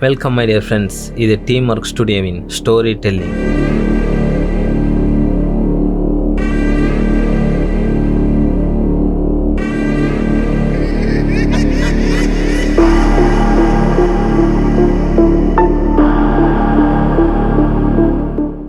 Welcome my dear friends, இது team work ஸ்டுடியோவின் story telling.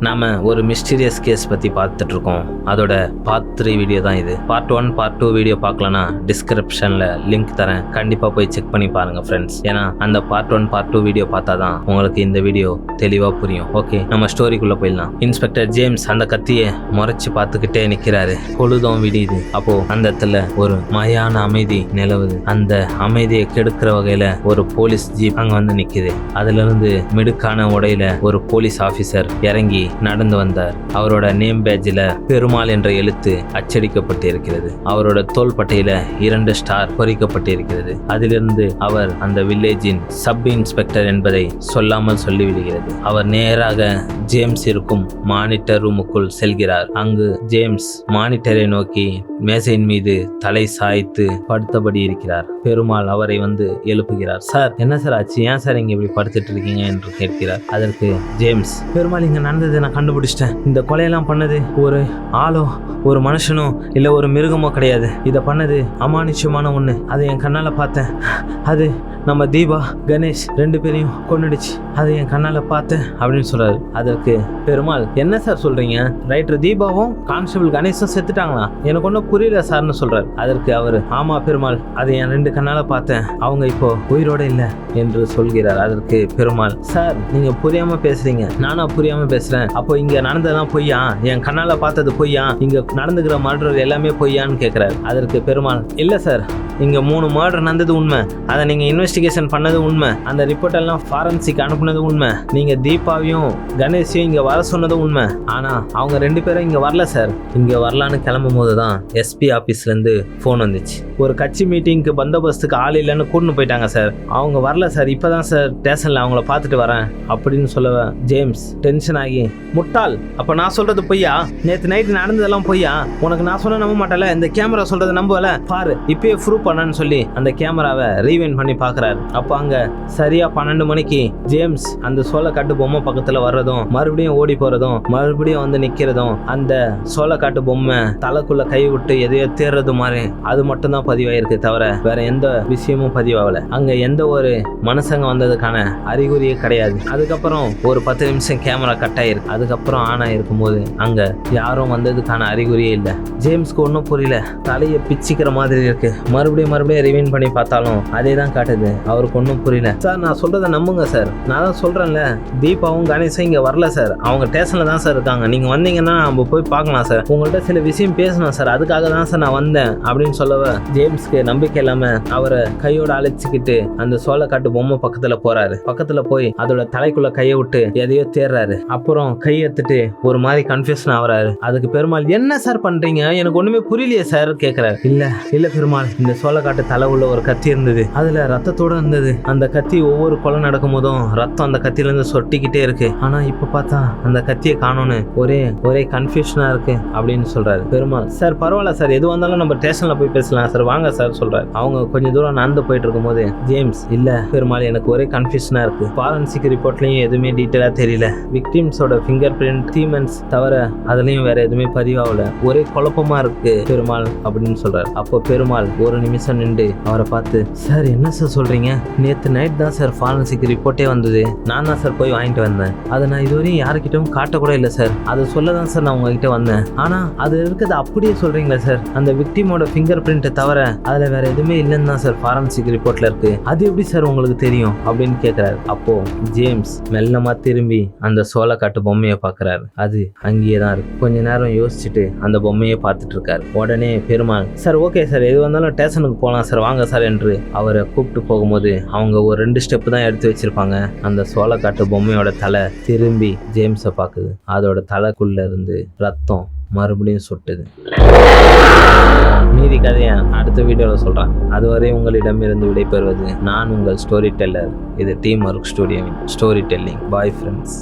நாம் ஒரு மிஸ்டீரியஸ் கேஸ் பற்றி பார்த்துட்ருக்கோம். அதோட பார்ட் 3 வீடியோ தான் இது. பார்ட் 1 பார்ட் 2 வீடியோ பார்க்கலன்னா டிஸ்கிரிப்ஷனில் லிங்க் தரேன், கண்டிப்பாக போய் செக் பண்ணி பாருங்கள் ஃப்ரெண்ட்ஸ். ஏன்னா அந்த பார்ட் 1 பார்ட் 2 வீடியோ பார்த்தா தான் உங்களுக்கு இந்த வீடியோ தெளிவாக புரியும். ஓகே, நம்ம ஸ்டோரிக்குள்ளே போயிடலாம். இன்ஸ்பெக்டர் ஜேம்ஸ் அந்த கத்தியை முறைச்சி பார்த்துக்கிட்டே நிற்கிறாரு. பொழுதும் விடியுது. அப்போது அந்த இடத்துல ஒரு மாயான அமைதி நிலவுது. அந்த அமைதியை கெடுக்கிற வகையில் ஒரு போலீஸ் ஜீப் அங்கே வந்து நிற்குது. அதிலிருந்து மிடுக்கான உடையில ஒரு போலீஸ் ஆஃபீஸர் இறங்கி நடந்து வந்தார். அவரோட நேம் பேட்ஜில் பெருமாள் என்ற எழுத்து அச்சடிக்கப்பட்டு இருக்கிறது. அவரோட தோள்பட்டையில 2 ஸ்டார் பொறிக்கப்பட்டிருக்கிறது. அதிலிருந்து அவர் அந்த வில்லேஜின் சப் இன்ஸ்பெக்டர் என்பதை சொல்லாமல் சொல்லிவிடுகிறது. அவர் நேராக ஜேம்ஸ் இருக்கும் மானிட்டர் ரூமுக்குள் செல்கிறார். அங்கு ஜேம்ஸ் மானிட்டரை நோக்கி மேசையின் மீது தலை சாய்த்து படுத்தபடி இருக்கிறார். பெருமாள் அவரை வந்து எழுப்புகிறார். சார், என்ன சார் ஆச்சு? ஏன் சார் இங்க இப்படி படுத்துட்டு இருக்கீங்க என்று கேட்கிறார். அதற்கு ஜேம்ஸ், பெருமாள், இங்க நடந்ததை நான் கண்டுபிடிச்சிட்டேன். இந்த கொலையெல்லாம் பண்ணது ஒரு ஆளோ ஒரு மனுஷனோ இல்லை ஒரு மிருகமோ கிடையாது. இதை பண்ணது அமானுஷ்யமான ஒன்று. அதை என் கண்ணால் பார்த்தேன். அது நம்ம தீபா கணேஷ் 2 பேரையும் கொன்னுடுச்சு. அதை என் கண்ணால் பார்த்தேன் அப்படின்னு சொல்றாரு. அதற்கு பெருமாள், என்ன சார் சொல்றீங்க? ரைட்டர் தீபாவும் கான்ஸ்டபிள் கணேஷும் செத்துட்டாங்களா? எனக்கு ஒன்றும் புரியல சார்னு சொல்றாரு. அதற்கு அவர், ஆமா பெருமாள், அதை என் 2 கண்ணால பார்த்தேன். அவங்க இப்போ உயிரோட இல்லை என்று சொல்கிறார். அதற்கு பெருமாள், சார், நீங்க புரியாம பேசுறீங்க. நானும் புரியாம பேசுறேன். அப்போ இங்க நடந்ததெல்லாம் பொய்யா? என் கண்ணால பார்த்தது பொய்யா? இங்க நடந்துக்கிற மர்டர் எல்லாமே பொய்யான்னு கேட்கிறார். அதற்கு பெருமாள், இல்ல சார், இங்க 3 மர்டர் நடந்தது உண்மை. அதை நீங்க இன்வெஸ்டிகேஷன் பண்ணது உண்மை. அந்த ரிப்போர்ட் எல்லாம் ஃபாரன்சிக் அனுப்புனது உண்மை. நீங்க தீபாவையும் கணேஷையும் இங்க வர சொன்னது உண்மை. ஆனா அவங்க 2 பேரும் இங்க வரல சார். இங்க வரலான்னு கிளம்பும் போதுதான் எஸ்பி ஆபீஸ்ல இருந்து போன் வந்துச்சு. ஒரு கட்சி மீட்டிங்க்கு பந்தோபஸ்துக்கு ஆள் இல்லைன்னு கூட்டின்னு போயிட்டாங்க சார். அவங்க வரல சார். இப்பதான் சார் ஸ்டேஷன்ல அவங்கள பார்த்துட்டு வரேன் அப்படின்னு சொல்ல ஜேம்ஸ் டென்ஷன் ஆகி, முட்டாள், அப்ப நான் சொல்றது பொய்யா? நேற்று நைட்டு நடந்ததெல்லாம் பொய்யா? உனக்கு நான் சொன்ன நம்ப மாட்டல? இந்த கேமரா சொல்றது நம்பல பாரு, இப்பயே ப்ரூவ் பண்ணான்னு சொல்லி அந்த கேமராவை ரீவைண்ட் பண்ணி பாக்குறாரு. அப்போ அங்க சரியா 12 மணிக்கு ஜேம்ஸ் அந்த சோளக்காட்டு பொம்மை பக்கத்துல வர்றதும் மறுபடியும் ஓடி போறதும் மறுபடியும் வந்து நிக்கிறதும் அந்த சோளக்காட்டு பொம்மை தலைக்குள்ள கை விட்டு எதையோ தேர்றது மாதிரி அது மட்டும் தான் பதிவாயிருக்கு, தவிர வேற எந்த விஷயமும் பதிவாகல. அங்க எந்த ஒரு மனுஷங்க வந்ததுக்கான அறிகுறியே கிடையாது. அதுக்கப்புறம் ஒரு 10 நிமிஷம் கேமரா கட் ஆயிருக்கு. அதுக்கப்புறம் ஆன் ஆயிருக்கும் போது அங்க யாரும் வந்ததுக்கான அறிகுறியே இல்லை. ஜேம்ஸ்க்கு ஒன்றும் புரியல. தலையை பிச்சிக்கிற மாதிரி இருக்கு. மறுபடியும் ரிவைண்ட் பண்ணி பார்த்தாலும் அதே தான் காட்டுது. அவருக்கு ஒன்றும் புரியல. சார், நான் சொல்றதை நம்புங்க சார். நான் தான் சொல்றேன்ல, தீபாவும் கணேஷும் இங்க வரல சார். அவங்க ஸ்டேஷன்ல தான் சார் இருக்காங்க. நீங்க வந்தீங்கன்னா நம்ம போய் பார்க்கலாம் சார். உங்கள்கிட்ட சில விஷயம் பேசணும் சார். அதுக்காக தான் சார் நான் வந்தேன் அப்படின்னு சொல்லவ ஜேம்ஸ்க்கு நம்பிக்கை இல்லாம அவரை கையோட அழைச்சிக்கிட்டு அந்த சோளக்காட்டு பொம்மை பக்கத்துல போறாரு. பக்கத்துல போய் அதோட தலைக்குள்ள கையை விட்டு எதையோ தேர்றாரு. அப்புறம் கை எடுத்துட்டு ஒரு மாதிரி கன்ஃபியூஷன் ஆகுறாரு. அதுக்கு பெருமாள், என்ன சார் பண்றீங்க? எனக்கு ஒண்ணுமே புரியலையே சார் கேட்கிறாரு. இல்ல பெருமாள், இந்த சோளக்காட்டு தலை உள்ள ஒரு கத்தி இருந்தது. அதுல ரத்தத்தோட இருந்தது. அந்த கத்தி ஒவ்வொரு கொலை நடக்கும் போதும் ரத்தம் அந்த கத்தில இருந்து சொட்டிக்கிட்டே இருக்கு. ஆனா இப்ப பார்த்தா அந்த கத்தியை காணோன்னு ஒரே கன்ஃபியூஷனா இருக்கு அப்படின்னு சொல்றாரு. பெருமாள், சார் பரவாயில்ல சார், எது வந்தாலும் நம்ம ஸ்டேஷன்ல போய் பேசலாம் சார், வாங்க சார் சொல்றாரு. அவங்க கொஞ்சம் தூரம் நடந்து போயிட்டு இருக்கும் போது ஜேம்ஸ், இல்ல பெருமாள், எனக்கு ஒரே கன்ஃபியூஷனா இருக்கு. ஃபாரன்சிக் ரிப்போர்ட்லயும் எதுவுமே டீட்டெயிலா தெரியல. விக்டிம்ஸோட ஃபிங்கர் பிரிண்ட் தீமென்ஸ் தவிர அதுலயும் வேற எதுவுமே பதிவாகல. ஒரே குழப்பமா இருக்கு பெருமாள் அப்படின்னு சொல்றாரு. அப்போ பெருமாள் ஒரு நிமிஷம் நின்று அவரை பார்த்து, சார் என்ன சார் சொல்றீங்க? நேற்று நைட் தான் சார் ஃபாரன்சிக் ரிப்போர்ட்டே வந்தது. நான் தான் சார் போய் வாங்கிட்டு வந்தேன். அதை நான் இதுவரையும் யாருக்கிட்டும் காட்டக்கூட இல்லை சார். அதை சொல்ல தான் சார் நான் உங்ககிட்ட வந்தேன். ஆனா அது இருக்கிறது அப்படியே சொல்றீங்களா சார்? அந்த விக்டிமோட ஃபிங்கர் பிரிண்ட்டை தவிர அதுல வேற எதுவுமே இல்லைன்னு தான் சார் ஃபாரன்சிக் ரிப்போர்ட்ல இருக்கு. அது எப்படி சார் உங்களுக்கு தெரியும் அப்படின்னு கேட்கிறாரு. அப்போ ஜேம்ஸ் மெல்லமா திரும்பி அந்த சோளக்காட்டு பொம்மையை பாக்குறாரு. அது அங்கேயே தான் இருக்கு. கொஞ்ச நேரம் யோசிச்சுட்டு அந்த பொம்மையை பார்த்துட்டு இருக்காரு. உடனே பெருமாள், சார் ஓகே சார், எது வந்தாலும் ஸ்டேஷனுக்கு போகலாம் சார், வாங்க சார் என்று அவரை கூப்பிட்டு போகும்போது அவங்க ஒரு 2 ஸ்டெப் தான் எடுத்து வச்சிருப்பாங்க. அந்த சோளக்காட்டு பொம்மையோட தலை திரும்பி ஜேம்ஸை பார்க்குது. அதோட தலைக்குள்ள இருந்து ரத்தம் மறுபடியும் சொட்டுது. மீதி கதையை அடுத்த வீடியோவில் சொல்கிறேன். அதுவரை உங்களிடமிருந்து விடைபெறுவது நான் உங்கள் ஸ்டோரி டெல்லர். இது டீம் ஒர்க் ஸ்டுடியோவின் ஸ்டோரி டெல்லிங். Bye friends.